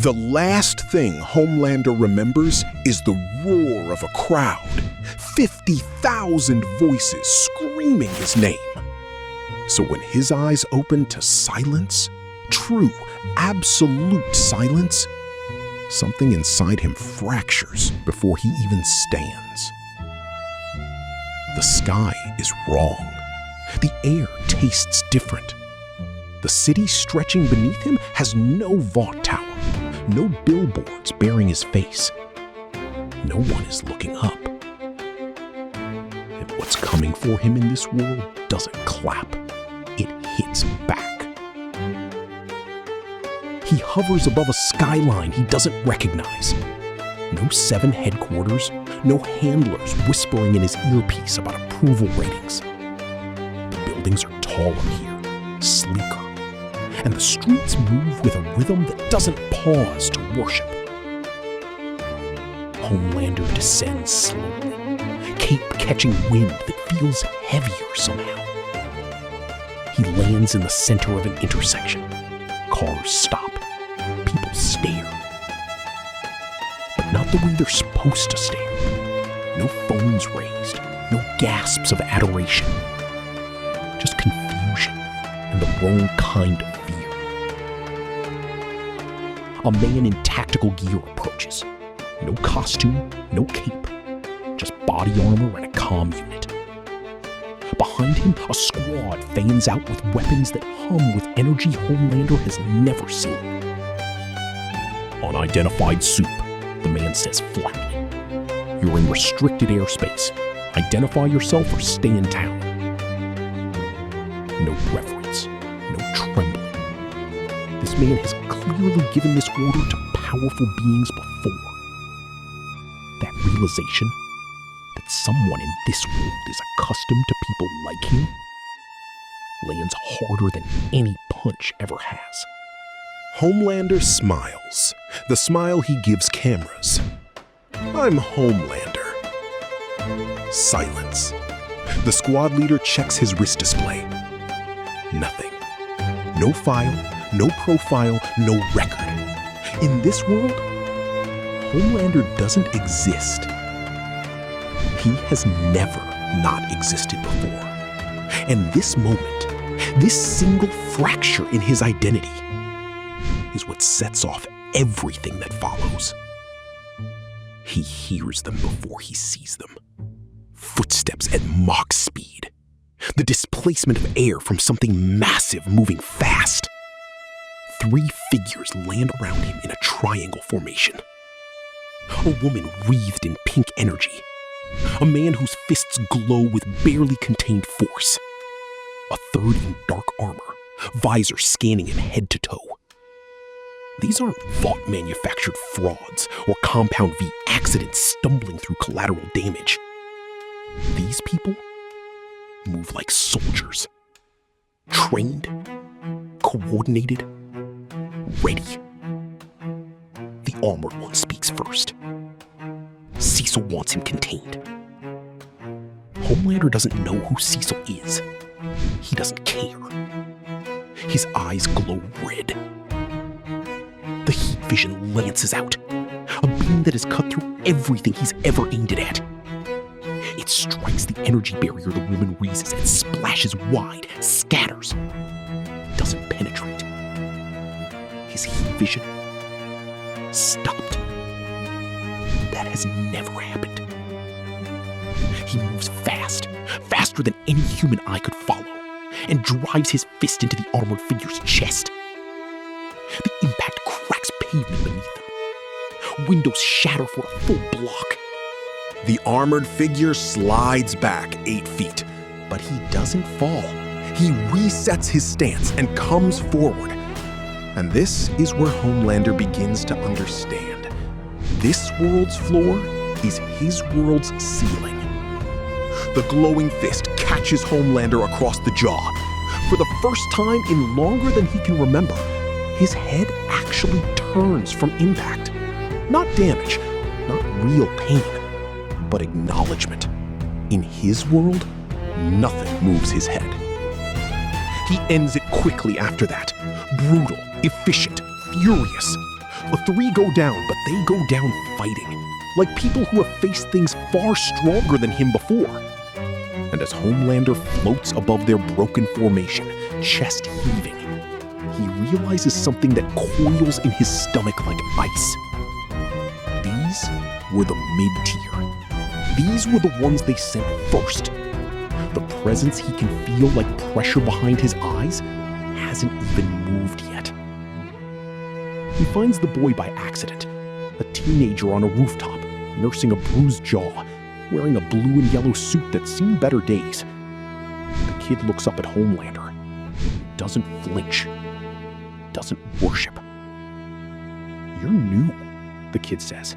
The last thing Homelander remembers is the roar of a crowd, 50,000 voices screaming his name. So when his eyes open to silence, true, absolute silence, something inside him fractures before he even stands. The sky is wrong. The air tastes different. The city stretching beneath him has no Vought tower, no billboards bearing his face. No one is looking up. And what's coming for him in this world doesn't clap. It hits back. He hovers above a skyline he doesn't recognize. No 7 headquarters, no handlers whispering in his earpiece about approval ratings. The buildings are taller here, sleeker, and the streets move with a rhythm that doesn't pause to worship. Homelander descends slowly, cape catching wind that feels heavier somehow. He lands in the center of an intersection. Cars stop. People stare. But not the way they're supposed to stare. No phones raised. No gasps of adoration. Just confusion and the wrong kind of fear. A man in tactical gear approaches. No costume, no cape. Just body armor and a comm unit. Behind him, a squad fans out with weapons that hum with energy Homelander has never seen. Unidentified soup, the man says flatly. You're in restricted airspace. Identify yourself or stay in town. No reverence, no trembling. This man has clearly given this order to powerful beings before. That realization that someone in this world is accustomed to people like him lands harder than any punch ever has. Homelander smiles, the smile he gives cameras. I'm Homelander. Silence. The squad leader checks his wrist display. Nothing. No file, no profile, no record. In this world, Homelander doesn't exist. He has never not existed before. And this moment, this single fracture in his identity, is what sets off everything that follows. He hears them before he sees them. Footsteps at Mach speed. The displacement of air from something massive moving fast. 3 figures land around him in a triangle formation. A woman wreathed in pink energy. A man whose fists glow with barely contained force. A third in dark armor, visor scanning him head to toe. These aren't Vought manufactured frauds or Compound V accidents stumbling through collateral damage. These people move like soldiers. Trained, coordinated, ready. The armored one speaks first. Cecil wants him contained. Homelander doesn't know who Cecil is. He doesn't care. His eyes glow red. The heat vision lances out, a beam that has cut through everything he's ever aimed it at. It strikes the energy barrier the woman raises and splashes wide, scatters. Doesn't penetrate. His heat vision stopped. That has never happened. He moves fast, faster than any human eye could follow, and drives his fist into the armored figure's chest. The impact cracks pavement beneath them. Windows shatter for a full block. The armored figure slides back 8 feet, but he doesn't fall. He resets his stance and comes forward. And this is where Homelander begins to understand. This world's floor is his world's ceiling. The glowing fist catches Homelander across the jaw. For the first time in longer than he can remember, his head actually turns from impact. Not damage, not real pain, but acknowledgement. In his world, nothing moves his head. He ends it quickly after that. Brutal, efficient, furious. The three go down, but they go down fighting, like people who have faced things far stronger than him before. And as Homelander floats above their broken formation, chest heaving, he realizes something that coils in his stomach like ice. These were the mid-tier. These were the ones they sent first. The presence he can feel like pressure behind his eyes hasn't even moved yet. He finds the boy by accident, a teenager on a rooftop, nursing a bruised jaw, wearing a blue and yellow suit that's seen better days. The kid looks up at Homelander, doesn't flinch, doesn't worship. "You're new," the kid says.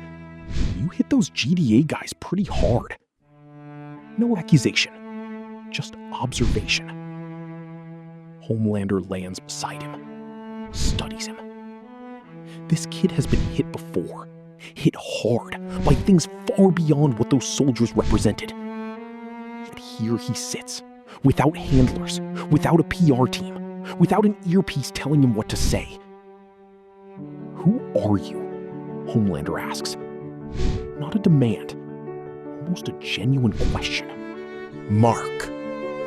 "You hit those GDA guys pretty hard." No accusation, just observation. Homelander lands beside him, studies him. This kid has been hit before, hit hard by things far beyond what those soldiers represented. Yet here he sits, without handlers, without a PR team, without an earpiece telling him what to say. "Who are you?" Homelander asks. Not a demand, almost a genuine question. "Mark.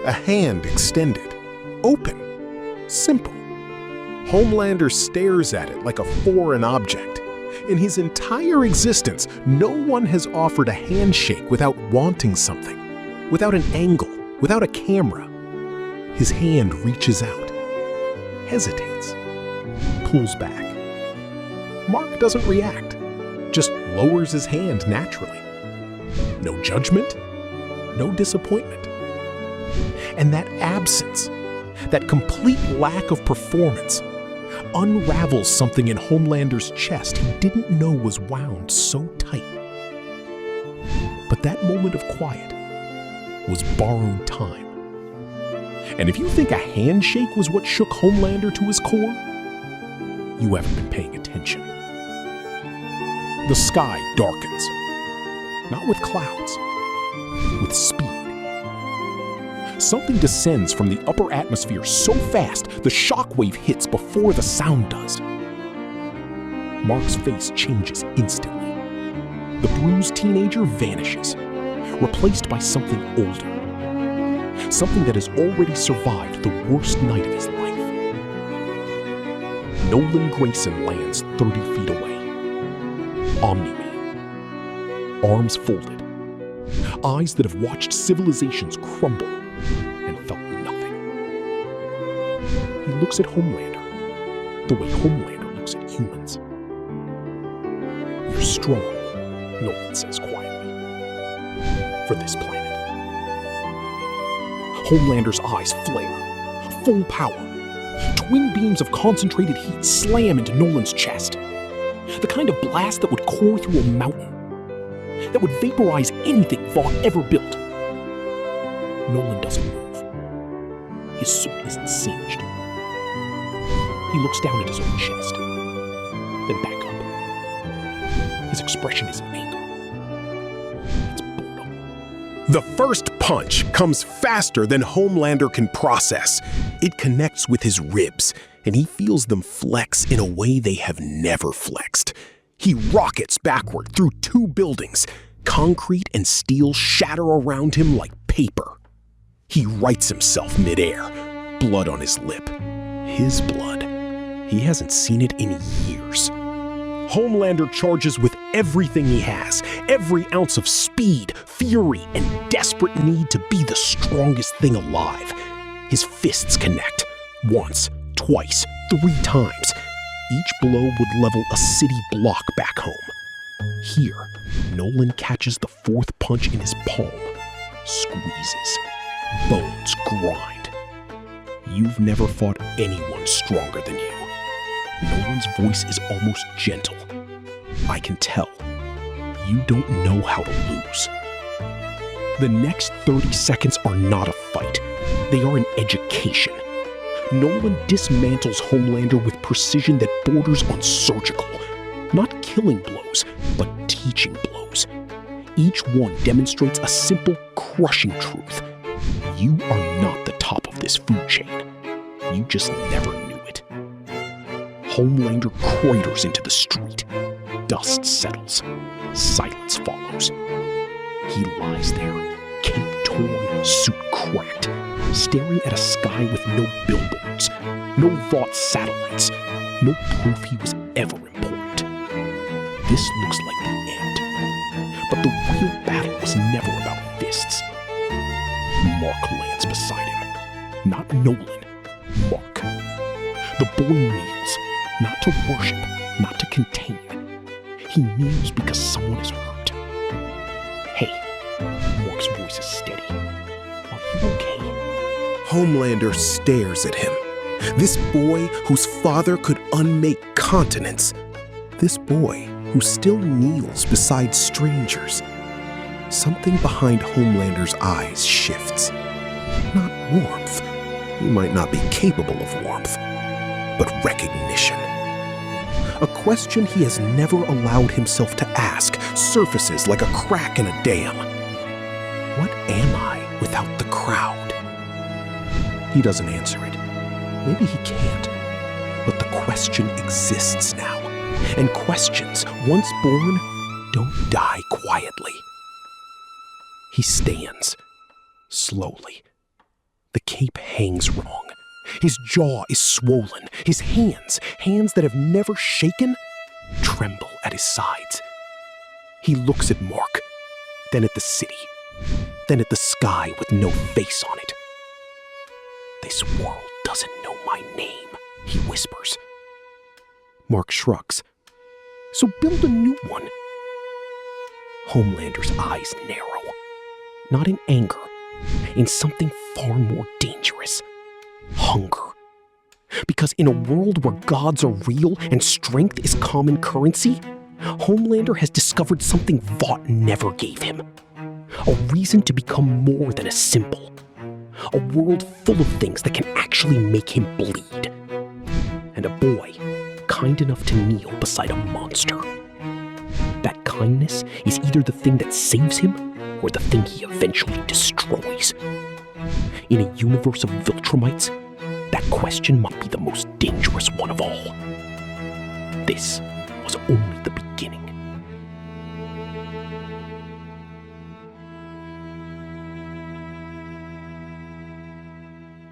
A hand extended. Open. Simple." Homelander stares at it like a foreign object. In his entire existence, no one has offered a handshake without wanting something, without an angle, without a camera. His hand reaches out, hesitates, pulls back. Mark doesn't react, just lowers his hand naturally. No judgment, no disappointment. And that absence, that complete lack of performance, unravels something in Homelander's chest he didn't know was wound so tight. But that moment of quiet was borrowed time. And if you think a handshake was what shook Homelander to his core, you haven't been paying attention. The sky darkens, not with clouds, with speed. Something descends from the upper atmosphere so fast the shockwave hits before the sound does. Mark's face changes instantly. The bruised teenager vanishes, replaced by something older. Something that has already survived the worst night of his life. Nolan Grayson lands 30 feet away. Omni-Man. Arms folded. Eyes that have watched civilizations crumble and felt nothing. He looks at Homelander the way Homelander looks at humans. "You're strong," Nolan says quietly, "for this planet." Homelander's eyes flare, full power. Twin beams of concentrated heat slam into Nolan's chest. The kind of blast that would core through a mountain, that would vaporize anything Vought ever built. Nolan doesn't move. His suit isn't singed. He looks down at his own chest, then back up. His expression isn't anger. It's boredom. The first punch comes faster than Homelander can process. It connects with his ribs, and he feels them flex in a way they have never flexed. He rockets backward through 2 buildings. Concrete and steel shatter around him like paper. He rights himself midair, blood on his lip. His blood. He hasn't seen it in years. Homelander charges with everything he has, every ounce of speed, fury, and desperate need to be the strongest thing alive. His fists connect. Once, twice, 3 times. Each blow would level a city block back home. Here, Nolan catches the 4th punch in his palm, squeezes. Bones grind. You've never fought anyone stronger than you. Nolan's voice is almost gentle. I can tell. You don't know how to lose. The next 30 seconds are not a fight. They are an education. Nolan dismantles Homelander with precision that borders on surgical. Not killing blows, but teaching blows. Each one demonstrates a simple, crushing truth. You are not the top of this food chain. You just never knew it. Homelander craters into the street. Dust settles. Silence follows. He lies there, cape torn, suit cracked, staring at a sky with no billboards, no Vought satellites, no proof he was ever important. This looks like the end. But the real battle was never about fists. Mark lands beside him. Not Nolan, Mark. The boy kneels, not to worship, not to contain. He kneels because someone is hurt. Hey, Mark's voice is steady. Are you okay? Homelander stares at him. This boy whose father could unmake continents. This boy who still kneels beside strangers. Something behind Homelander's eyes shifts. Not warmth. He might not be capable of warmth, but recognition. A question he has never allowed himself to ask surfaces like a crack in a dam. What am I without the crowd? He doesn't answer it. Maybe he can't. But the question exists now. And questions, once born, don't die quietly. He stands, slowly. The cape hangs wrong. His jaw is swollen. His hands that have never shaken, tremble at his sides. He looks at Mark, then at the city, then at the sky with no face on it. This world doesn't know my name, he whispers. Mark shrugs. So build a new one. Homelander's eyes narrow. Not in anger, in something far more dangerous. Hunger. Because in a world where gods are real and strength is common currency, Homelander has discovered something Vought never gave him. A reason to become more than a symbol. A world full of things that can actually make him bleed. And a boy kind enough to kneel beside a monster. That kindness is either the thing that saves him or the thing he eventually destroys. In a universe of Viltrumites, that question might be the most dangerous one of all. This was only the beginning.